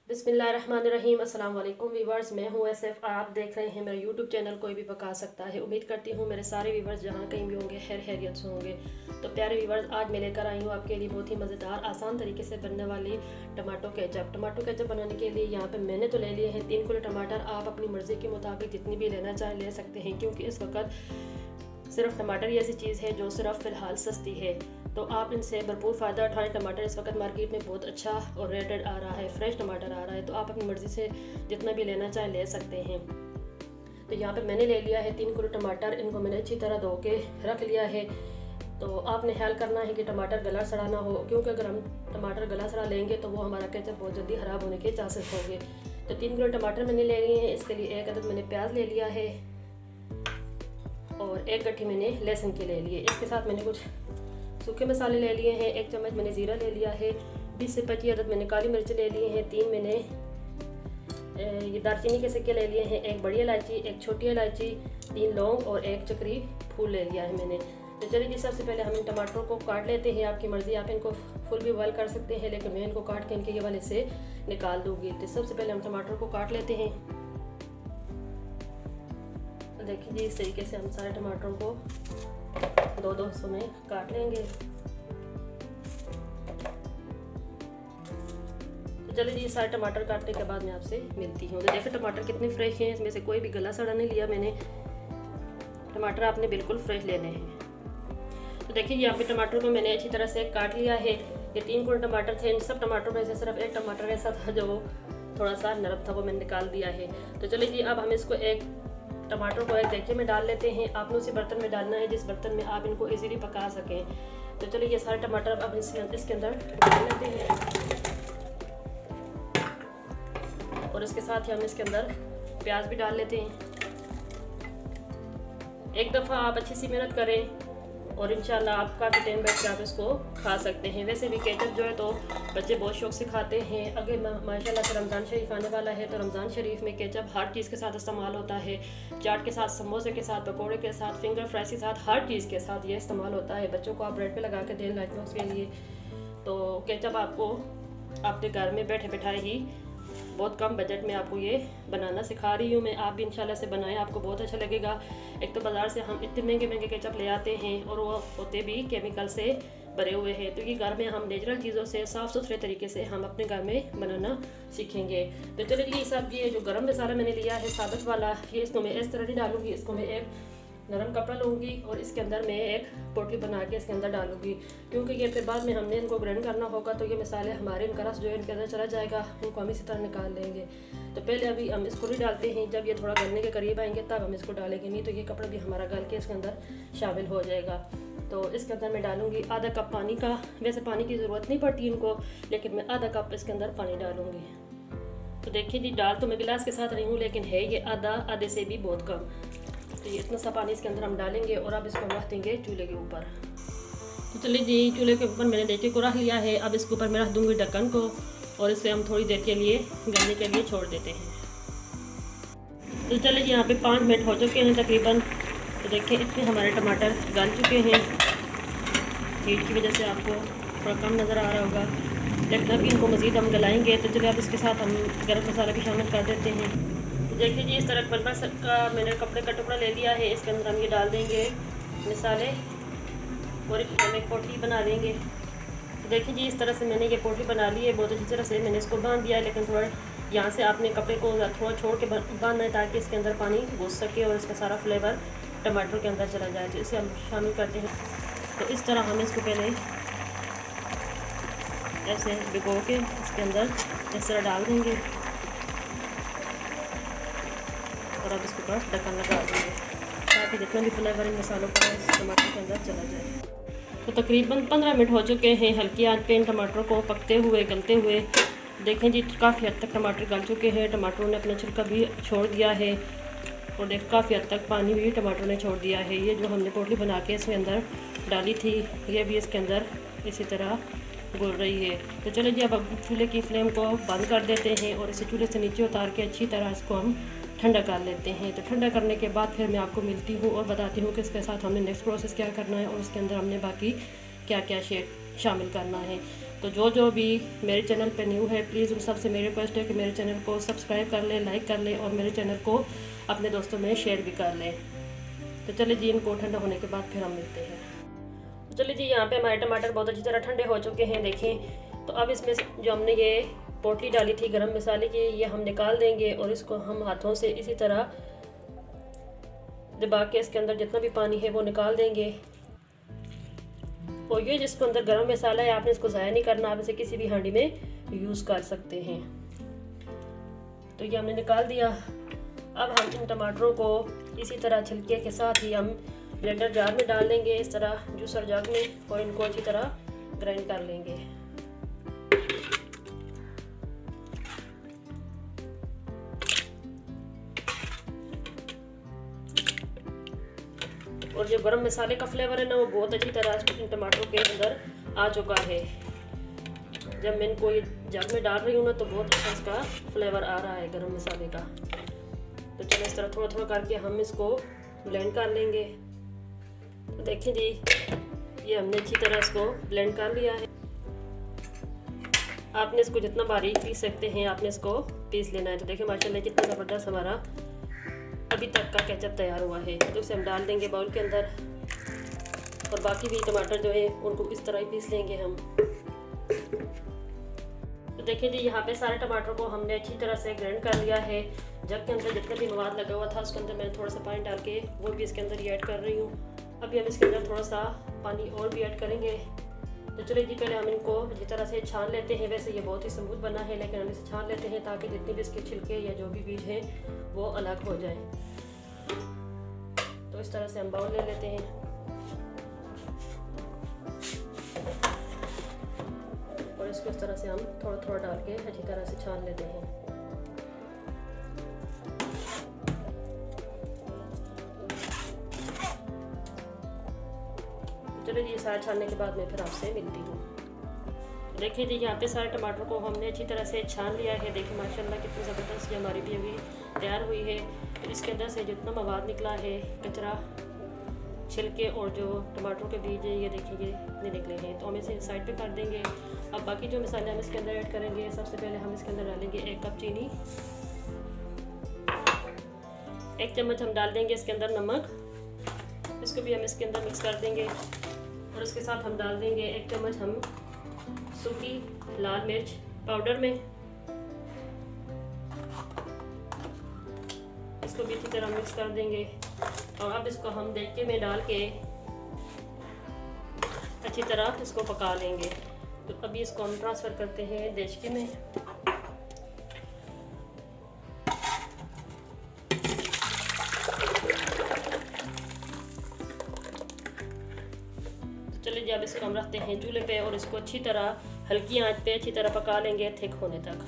बिस्मिल्लाहिर्रहमानिर्रहीम। अस्सलाम वालेकुम वीवर्स, मैं हूँ SF। आप देख रहे हैं मेरा यूट्यूब चैनल कोई भी पका सकता है। उम्मीद करती हूँ मेरे सारे वीवर्स जहाँ कहीं भी होंगे खैरियत से होंगे। तो प्यारे वीवर्स, आज मैं लेकर आई हूँ आपके लिए बहुत ही मज़ेदार आसान तरीके से बनने वाली टमाटो केचप। टमाटो केचप बनाने के लिए यहाँ पे मैंने तो ले लिए हैं 3 किलो टमाटर। आप अपनी मर्ज़ी के मुताबिक जितनी भी लेना चाहें ले सकते हैं, क्योंकि इस वक्त सिर्फ टमाटर ही ऐसी चीज़ है जो सिर्फ फ़िलहाल सस्ती है, तो आप इनसे भरपूर फ़ायदा उठाएं। टमाटर इस वक्त मार्केट में बहुत अच्छा और रेटेड आ रहा है, फ्रेश टमाटर आ रहा है, तो आप अपनी मर्ज़ी से जितना भी लेना चाहें ले सकते हैं। तो यहाँ पे मैंने ले लिया है 3 किलो टमाटर। इनको मैंने अच्छी तरह धो के रख लिया है। तो आपने ख्याल करना है कि टमाटर गला सड़ा ना हो, क्योंकि अगर हम टमाटर गला सड़ा लेंगे तो वो हमारा केचप बहुत जल्दी ख़राब होने के चांसेस होंगे। तो 3 किलो टमाटर मैंने ले लिए हैं। इसके लिए 1 अदद मैंने प्याज ले लिया है और 1 गट्ठी मैंने लहसुन की ले लिए। इसके साथ मैंने कुछ सूखे मसाले ले लिए हैं। 1 चम्मच मैंने ज़ीरा ले लिया है। 20 से 25 अदद मैंने काली मिर्च ले लिए हैं। 3 मैंने ये दालचीनी के सिक्के ले लिए हैं। 1 बड़ी इलायची, 1 छोटी इलायची, 3 लौंग और 1 चक्री फूल ले लिया है मैंने। तो चलिए जी, सबसे पहले हम इन टमाटरों को काट लेते हैं। आपकी मर्ज़ी, आप इनको फुल भी बॉयल कर सकते हैं, लेकिन मैं इनको काट के इनके ये वाले से निकाल दूँगी। तो सबसे पहले हम टमाटर को काट लेते हैं। तो देखिए जी, इस तरीके से हम सारे टमाटरों को 2-2 हिस्सों में काट लेंगे। तो चलिए जी, सारे टमाटर काटने के बाद मैं आपसे मिलती हूँ। तो देखिए टमाटर कितने फ्रेश हैं, इसमें से कोई भी गला सड़ा नहीं लिया मैंने। टमाटर आपने बिल्कुल फ्रेश लेने हैं। तो देखिए यहाँ पे टमाटर को मैंने अच्छी तरह से काट लिया है। ये 3 किलो टमाटर थे। इन सब टमाटरों में से सिर्फ 1 टमाटर ऐसा था जो थोड़ा सा नरम था, वो मैंने निकाल दिया है। तो चलिए जी, अब हम इसको एक टमाटर को एक देखे में डाल लेते हैं। आपने उसी बर्तन में डालना है जिस बर्तन में आप इनको इजीली पका सकें। तो चलिए ये सारे टमाटर अब इसके अंदर डाल लेते हैं और इसके साथ ही हम इसके अंदर प्याज भी डाल लेते हैं। एक दफ़ा आप अच्छी सी मेहनत करें और इंशाल्लाह आप काफ़ी टाइम बैठ कर आप इसको खा सकते हैं। वैसे भी केचप जो है तो बच्चे बहुत शौक से खाते हैं। अगर माशाल्लाह से रमज़ान शरीफ आने वाला है, तो रमज़ान शरीफ में केचप हर चीज़ के साथ इस्तेमाल होता है। चाट के साथ, समोसे के साथ, पकोड़े के साथ, फिंगर फ्राइज के साथ, हर चीज़ के साथ ये इस्तेमाल होता है। बच्चों को आप ब्रेड पे लगा के दें लंच बॉक्स के लिए। तो केचप आपको आपके घर में बैठे बैठाए ही बहुत कम बजट में आपको ये बनाना सिखा रही हूँ मैं। आप भी इंशाल्लाह से बनाएं, आपको बहुत अच्छा लगेगा। एक तो बाज़ार से हम इतने महंगे महंगे केचप ले आते हैं और वो होते भी केमिकल से भरे हुए हैं। तो ये घर में हम नेचुरल चीज़ों से, साफ़ सुथरे तरीके से हम अपने घर में बनाना सीखेंगे। तो चलिए ये सब, ये जो गरम मसाला मैंने लिया है साबुत वाला, ये इसको मैं इस तरह नहीं डालूँगी। इसको मैं एक नरम कपड़ा लूँगी और इसके अंदर मैं एक पोटली बना के इसके अंदर डालूँगी, क्योंकि ये फिर बाद में हमने इनको ग्राइंड करना होगा तो ये मसाले हमारे, इनका रस जो है इनके अंदर चला जाएगा। इनको हम इसी तरह निकाल लेंगे। तो पहले अभी हम इसको नहीं डालते हैं, जब ये थोड़ा गलने के करीब आएंगे तब हम इसको डालेंगे, नहीं तो ये कपड़ा भी हमारा गल के इसके अंदर शामिल हो जाएगा। तो इसके अंदर मैं डालूँगी आधा कप पानी का। वैसे पानी की ज़रूरत नहीं पड़ती इनको, लेकिन मैं आधा कप इसके अंदर पानी डालूँगी। तो देखिए जी, डाल तो मैं गिलास के साथ रही हूँ, लेकिन है ये आधे से भी बहुत कम। तो ये इतना सा पानी इसके अंदर हम डालेंगे और अब इसको रख देंगे चूल्हे के ऊपर। तो चलिए जी, चूल्हे के ऊपर मैंने देखे को रख लिया है। अब इसके ऊपर मैं रख दूँगी ढक्कन को और इसे हम थोड़ी देर के लिए गलने के लिए छोड़ देते हैं। तो चलिए जी, यहाँ पे 5 मिनट हो चुके हैं तकरीबन। तो देखिए इतने हमारे टमाटर गल चुके हैं। हीट की वजह से आपको थोड़ा कम नज़र आ रहा होगा, लेकिन अब इनको मज़ीद हम गलाएँगे। तो चलिए अब इसके साथ हम गर्म मसाला भी शामिल कर देते हैं। देखिए जी, इस तरह बनबा का मैंने कपड़े का टुकड़ा ले लिया है। इसके अंदर हम ये डाल देंगे मसाले और हम एक पोटली बना लेंगे। तो देखिए जी, इस तरह से मैंने ये पोटली बना ली है। बहुत अच्छी तरह से मैंने इसको बांध दिया है, लेकिन थोड़ा यहाँ से आपने कपड़े को थोड़ा छोड़ के बांधना है ताकि इसके अंदर पानी घुस सके और इसका सारा फ्लेवर टमाटर के अंदर चला जाए। तो इसे हम शामिल करते हैं। तो इस तरह हम इसको पहले ऐसे भिगो के इसके अंदर इस तरह डाल देंगे और अब इसके ऊपर ढक्कन लगा देंगे ताकि जितना भी फ्लेवर इन मसालों का इस टमाटर के अंदर चला जाए। तो तकरीबन 15 मिनट हो चुके हैं हल्की आंच पे इन टमाटरों को पकते हुए, गलते हुए। देखें जी, काफ़ी हद तक टमाटर गल चुके हैं। टमाटरों ने अपना छिलका भी छोड़ दिया है और देख काफ़ी हद तक पानी भी टमाटर ने छोड़ दिया है। ये जो हमने पोटली बना के इसके अंदर डाली थी, ये भी इसके अंदर इसी तरह घुल रही है। तो चलिए जी, अब चूल्हे की फ्लेम को बंद कर देते हैं और इसे चूल्हे से नीचे उतार के अच्छी तरह इसको हम ठंडा कर लेते हैं। तो ठंडा करने के बाद फिर मैं आपको मिलती हूँ और बताती हूँ कि इसके साथ हमने नेक्स्ट प्रोसेस क्या करना है और इसके अंदर हमने बाकी क्या क्या शेड शामिल करना है। तो जो भी मेरे चैनल पे न्यू है, प्लीज़ उन सबसे मेरी रिक्वेस्ट है कि मेरे चैनल को सब्सक्राइब कर लें, लाइक कर लें और मेरे चैनल को अपने दोस्तों में शेयर भी कर लें। तो चलिए जी, इनको ठंडा होने के बाद फिर हम मिलते हैं। तो चलिए जी, यहाँ पे हमारे टमाटर बहुत अच्छी तरह ठंडे हो चुके हैं, देखें। तो अब इसमें जो हमने ये पोटली डाली थी गरम मसाले की, ये हम निकाल देंगे और इसको हम हाथों से इसी तरह दबा के इसके अंदर जितना भी पानी है वो निकाल देंगे। और ये जिसको अंदर गरम मसाला है, आपने इसको ज़ाया नहीं करना, आप इसे किसी भी हांडी में यूज़ कर सकते हैं। तो ये हमने निकाल दिया। अब हम इन टमाटरों को इसी तरह छिलके के साथ ही हम ब्लेंडर जार में डाल लेंगे, इस तरह जूसर जग में, और इनको अच्छी तरह ग्राइंड कर लेंगे। और जो गरम मसाले का फ्लेवर है ना, वो बहुत अच्छी तरह इन टमाटरों के अंदर आ चुका है। जब मैं इनको जग में डाल रही हूँ ना, तो बहुत अच्छा इसका फ्लेवर आ रहा है गरम मसाले का। तो चलो इस तरह थोड़ा थोड़ा करके हम इसको ब्लेंड कर लेंगे। तो देखिए जी, ये हमने अच्छी तरह इसको ब्लेंड कर लिया है। आपने इसको जितना बारीक पीस सकते हैं, आपने इसको पीस लेना है। तो देखिए माशाल्लाह कितना ज़बरदस्त हमारा अभी तक का केचप तैयार हुआ है। तो इसे हम डाल देंगे बाउल के अंदर, और बाकी भी टमाटर जो है उनको इस तरह ही पीस लेंगे हम। तो देखिए जी, यहाँ पे सारे टमाटर को हमने अच्छी तरह से ग्राइंड कर लिया है। जग के अंदर जितना भी मवाद लगा हुआ था उसके अंदर मैंने थोड़ा सा पानी डाल के वो भी इसके अंदर ऐड कर रही हूँ। अभी हम इसके अंदर थोड़ा सा पानी और भी ऐड करेंगे। तो चलिए जी, पहले हम इनको अच्छी तरह से छान लेते हैं। वैसे ये बहुत ही स्मूथ बना है, लेकिन हम इसे छान लेते हैं ताकि जितने भी इसके छिलके या जो भी बीज हैं वो अलग हो जाए। तो इस तरह से हम बाउल ले लेते हैं और इसको इस तरह से हम थोड़ा थोड़ा डाल के अच्छी तरह से छान लेते हैं। चलिए जी, सारे छानने के बाद मैं फिर आपसे मिलती हूँ। देखिए जी, यहाँ पे सारे टमाटर को हमने अच्छी तरह से छान लिया है। देखिए माशाल्लाह कितनी ज़बरदस्त ये हमारी भी अभी तैयार हुई है। फिर इसके अंदर से जितना मवाद निकला है, कचरा, छिलके और जो टमाटरों के बीज है, ये देखिए नहीं निकले हैं, तो हम इसे साइड पे कर देंगे। अब बाकी जो मसाले हम इसके अंदर ऐड करेंगे, सबसे पहले हम इसके अंदर डालेंगे 1 कप चीनी, 1 चम्मच हम डाल देंगे इसके अंदर नमक, इसको भी हम इसके अंदर मिक्स कर देंगे। और इसके साथ हम डाल देंगे 1 चम्मच हम सूखी लाल मिर्च पाउडर में, इसको भी अच्छी तरह मिक्स कर देंगे। और अब इसको हम देगचे में डाल के अच्छी तरह इसको पका लेंगे। तो अभी इसको हम ट्रांसफ़र करते हैं देगचे में। चलिए जी, अब इसको हम रखते हैं चूल्हे पे और इसको अच्छी तरह हल्की आंच पे अच्छी तरह पका लेंगे थिक होने तक।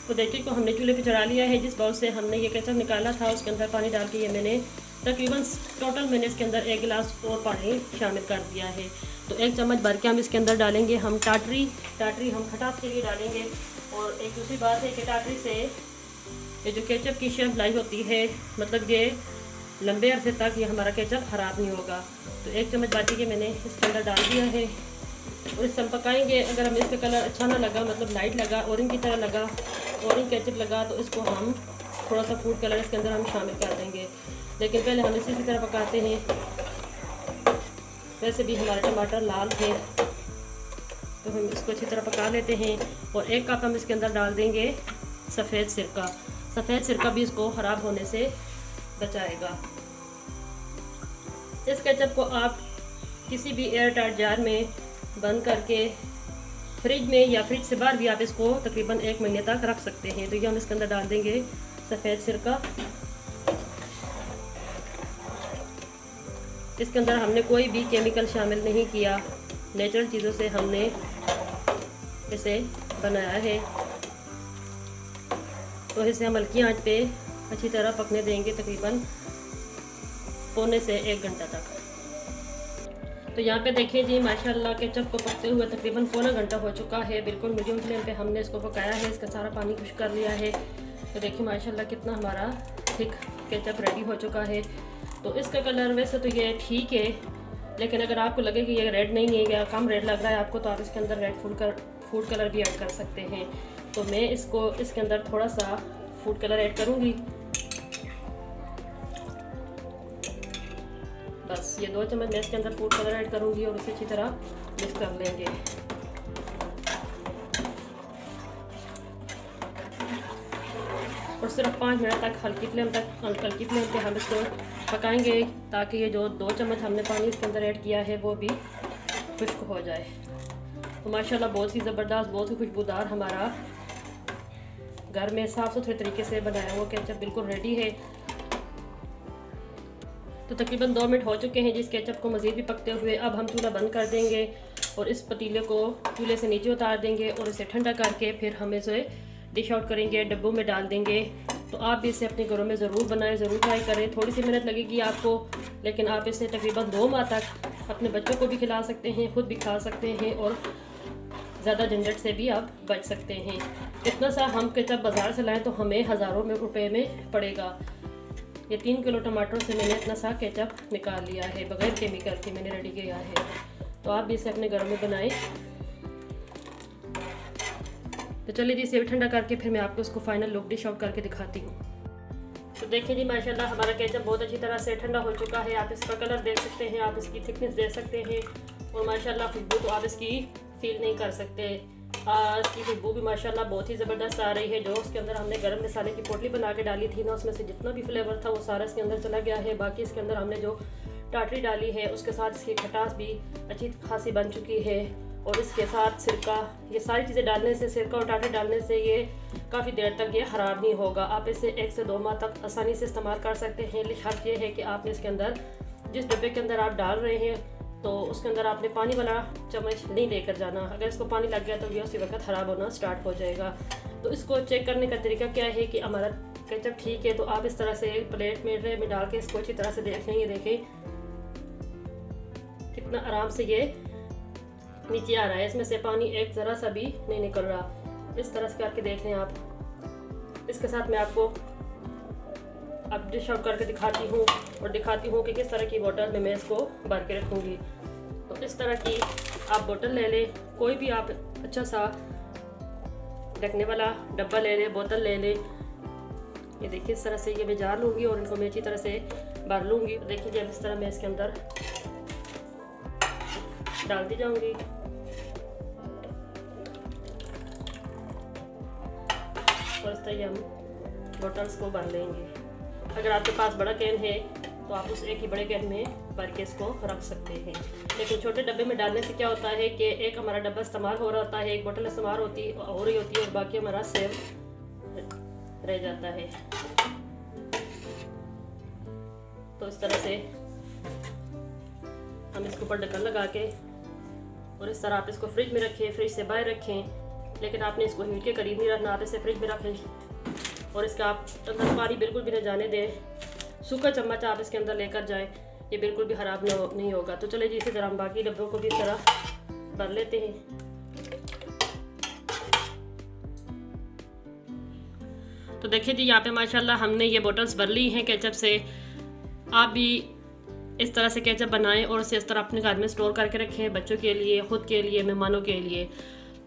तो देखिए को हमने चूल्हे पे चढ़ा लिया है। जिस बाउल से हमने ये केचप निकाला था उसके अंदर पानी डाल के ये मैंने तकरीबन टोटल मैंने इसके अंदर 1 गिलास और पानी शामिल कर दिया है। तो 1 चम्मच भर के हम इसके अंदर डालेंगे हम टाटरी हम खटास के लिए डालेंगे। और एक दूसरी बात है कि टाटरी से ये जो केचप की शेल्फ लाइफ होती है, मतलब ये लंबे अरसे तक ये हमारा केचप ख़राब नहीं होगा। तो 1 चम्मच बाटी के मैंने इसके अंदर डाल दिया है और इसे हम पकाएंगे। अगर हमें इसका कलर अच्छा ना लगा, मतलब लाइट लगा, ऑरेंज की तरह लगा, ऑरेंज केचप लगा, तो इसको हम थोड़ा सा फूड कलर इसके अंदर हम शामिल कर देंगे। लेकिन पहले हम इसी तरह पकाते हैं। वैसे भी हमारे टमाटर लाल थे, तो हम इसको अच्छी तरह पका लेते हैं। और 1 कप हम इसके अंदर डाल देंगे सफ़ेद सिरका। सफ़ेद सिरका भी इसको ख़राब होने से बचाएगा। इस केचप को आप किसी भी एयर टाइट जार में बंद करके फ्रिज में या फ्रिज से बाहर भी आप इसको तकरीबन 1 महीने तक रख सकते हैं। तो ये हम इसके अंदर डाल देंगे सफ़ेद सिरका। इसके अंदर हमने कोई भी केमिकल शामिल नहीं किया, नेचुरल चीज़ों से हमने इसे बनाया है। तो इसे हम हल्की आंच पे अच्छी तरह पकने देंगे तकरीबन पौने से 1 घंटा तक। तो यहाँ पे देखिए जी, माशाल्लाह केचप को पकते हुए तकरीबन पौना घंटा हो चुका है। बिल्कुल मीडियम फ्लेम पे हमने इसको पकाया है, इसका सारा पानी खुश्क कर लिया है। तो देखिए माशाल्लाह कितना हमारा थिक केचप रेडी हो चुका है। तो इसका कलर वैसे तो ये ठीक है, लेकिन अगर आपको लगे कि ये रेड नहीं है या कम रेड लग रहा है आपको, तो आप इसके अंदर रेड फूड कलर भी ऐड कर सकते हैं। तो मैं इसके अंदर थोड़ा सा फूड कलर ऐड करूँगी। बस ये 2 चम्मच मैं इसके अंदर फूड कलर ऐड करूँगी और इसे अच्छी तरह मिक्स कर लेंगे। और सिर्फ 5 मिनट तक हल्की फ्लेम पे हम इसको पकाएंगे, ताकि ये जो 2 चम्मच हमने पानी इसके अंदर ऐड किया है वो भी खुश्क हो जाए। तो माशाल्लाह बहुत ही ज़बरदस्त, बहुत ही खुशबूदार हमारा घर में साफ़ सुथरे तरीके से बनाया हुआ केचप बिल्कुल रेडी है। तो तकरीबन 2 मिनट हो चुके हैं जिस केचप को मज़ीद भी पकते हुए। अब हम चूल्हा बंद कर देंगे और इस पतीले को चूल्हे से नीचे उतार देंगे और इसे ठंडा करके फिर हम इसे डिश आउट करेंगे, डब्बों में डाल देंगे। तो आप भी इसे अपने घरों में ज़रूर बनाएं, ज़रूर ट्राई करें। थोड़ी सी मेहनत लगेगी आपको, लेकिन आप इसे तकरीबन 2 माह तक अपने बच्चों को भी खिला सकते हैं, खुद भी खा सकते हैं और ज़्यादा झंझट से भी आप बच सकते हैं। इतना सा हम केचप बाज़ार से लाएँ तो हमें हज़ारों में रुपए में पड़ेगा। ये 3 किलो टमाटरों से मैंने इतना सा केचप निकाल लिया है, बगैर केमिकल के मैंने रेडी किया है। तो आप भी इसे अपने घरों में बनाएं। तो चलिए जी, इसे ठंडा करके फिर मैं आपको उसको फाइनल लुक डिश आउट करके दिखाती हूँ। तो देखिए जी, माशाल्लाह हमारा केचप बहुत अच्छी तरह से ठंडा हो चुका है। आप इसका कलर देख सकते हैं, आप इसकी थिकनेस देख सकते हैं और माशाल्लाह खुशबू तो आप इसकी फील नहीं कर सकते। इसकी खुशबू भी माशाल्लाह बहुत ही ज़बरदस्त आ रही है। जो उसके अंदर हमने गरम मसाले की पोटली बना के डाली थी ना, उसमें से जितना भी फ्लेवर था वो सारा इसके अंदर चला गया है। बाकी इसके अंदर हमने जो टाटरी डाली है उसके साथ इसकी खटास भी अच्छी खासी बन चुकी है। और इसके साथ सिरका, ये सारी चीज़ें डालने से, सिरका और टाटरी डालने से ये काफ़ी देर तक ये ख़राब नहीं होगा। आप इसे 1 से 2 माह तक आसानी से इस्तेमाल कर सकते हैं। शर्त ये है कि आपने इसके अंदर, जिस डब्बे के अंदर आप डाल रहे हैं, तो उसके अंदर आपने पानी वाला चम्मच नहीं लेकर जाना। अगर इसको पानी लग गया तो ये उसी वक्त ख़राब होना स्टार्ट हो जाएगा। तो इसको चेक करने का तरीका क्या है कि हमारा केचप ठीक है, तो आप इस तरह से प्लेट में ट्रे में डाल के इसको अच्छी तरह से देख लें। ये देखें कितना आराम से ये नीचे आ रहा है, इसमें से पानी एक ज़रा सा भी नहीं निकल रहा। इस तरह से करके देख लें आप। इसके साथ मैं आपको अब डिश आउट करके दिखाती हूँ और दिखाती हूँ कि किस तरह की बोतल में मैं इसको भर के रखूँगी। तो इस तरह की आप बोतल ले लें, कोई भी आप अच्छा सा ढकने वाला डब्बा ले लें, बोतल ले लें। ये देखिए इस तरह से ये मैं जार लूँगी और इनको मैं अच्छी तरह से भर लूँगी। देखिए जब इस तरह मैं इसके अंदर डालती जाऊँगी और इस तरह हम बोटल्स को भर लेंगे। अगर आपके पास बड़ा कैन है तो आप उस एक ही बड़े कैन में भर के इसको रख सकते हैं। लेकिन छोटे डब्बे में डालने से क्या होता है कि एक हमारा डब्बा इस्तेमाल हो रहा होता है, एक बोतल इस्तेमाल हो रही होती है और बाकी हमारा सेव रह जाता है। तो इस तरह से हम इसके ऊपर ढक्कन लगा के और इस तरह आप इसको फ्रिज में रखें, फ्रिज से बाहर रखें। लेकिन आपने इसको हीट के करीब नहीं रखना, आप इसे फ्रिज में रखें और इसका आप अंदर पानी बिल्कुल भी न जाने दें। सूखा चम्मच आप इसके अंदर लेकर जाएं, ये बिल्कुल भी ख़राब नहीं होगा। तो चले जी, इसी तरह हम बाकी डब्बों को भी इस तरह भर लेते हैं। तो देखिए जी, यहाँ पे माशाल्लाह हमने ये बोटल्स भर ली हैं केचप से। आप भी इस तरह से केचप बनाएं और इसे इस तरह अपने घर में स्टोर करके रखें, बच्चों के लिए, ख़ुद के लिए, मेहमानों के लिए।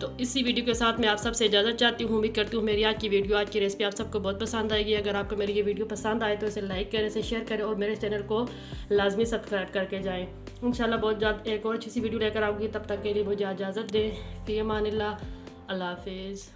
तो इसी वीडियो के साथ मैं आप सबसे इजाज़त चाहती हूँ। उम्मीद करती हूँ मेरी आज की वीडियो, आज की रेसिपी आप सबको बहुत पसंद आएगी। अगर आपको मेरी ये वीडियो पसंद आए तो इसे लाइक करें, इसे शेयर करें और मेरे चैनल को लाजमी सब्सक्राइब करके जाएँ। इंशाल्लाह बहुत जल्द एक और अच्छी सी वीडियो लेकर आऊँगी। तब तक के लिए मुझे इजाज़त दें। फ़ी अमानिल्लाह, अल्लाह हाफ़िज़।